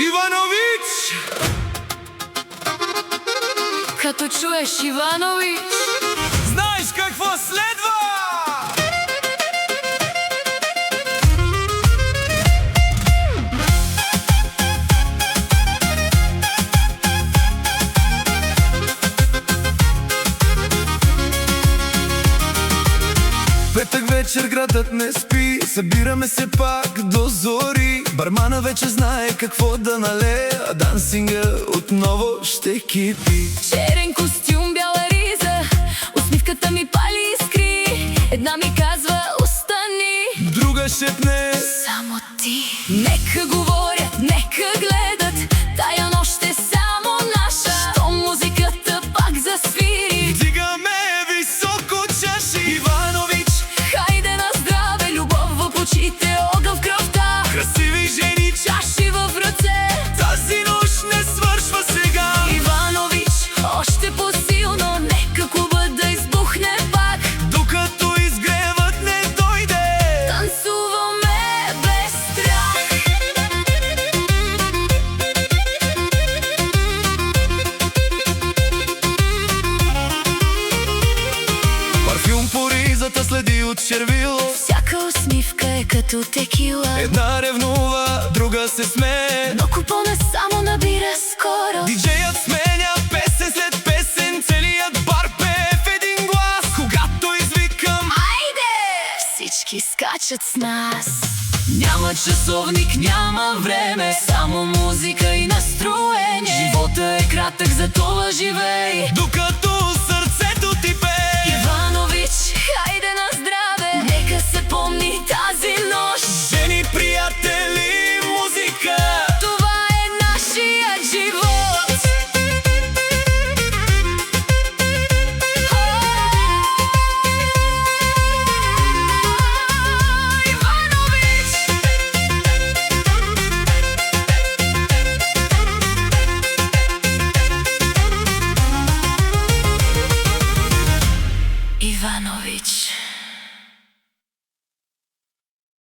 Иванович! Като чуеш Иванович, знаеш какво следва! Петък вечер градът не спи, събираме се пак до зори. Бармана вече знае какво да налее, а дансинга отново ще кипи. черен костюм, бяла риза, усмивката ми пали искри. Една ми казва остани, Друга шепне само ти. Нека говорят, нека гледат, тая нощ е само наша. Щом музиката пак засвири, вдигаме високо чаши. Иванович, хайде на здраве, любов в очите, огън в кръвта, красиви жени, чаши в ръце. тази нощ не свършва сега. Иванович, още по-силно, нека клубът да избухне пак. Докато изгревът не дойде, Танцуваме без страх. парфюм по ризата следи от червило. Всяка усмивка е като текила, Една ревнува, друга се смее. но купона само набира скоро. Диджеят сменя песен след песен, целият бар пее в един глас. Когато извикам, Айде! Всички скачат с нас. Няма часовник, няма време, само музика и настроение. Живота е кратък, затова живей, докато сърцето ти пее. Иванович, хайде на здраве, нека се помни тази нощ.